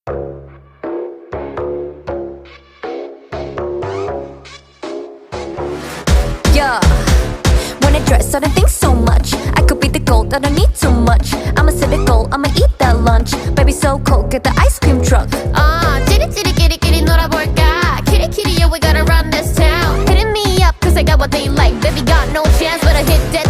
Yeah, when I dress, I don't think so much. I could be the gold, I don't need too much. I'ma set a goal, I'ma eat that lunch. Baby so cold, get the ice cream truck. 찌릿찌릿 끼리끼리 놀아볼까. 키리키리, yeah, we gotta run this town. Hitting me up, cause I got what they like. Baby got no chance, but I hit that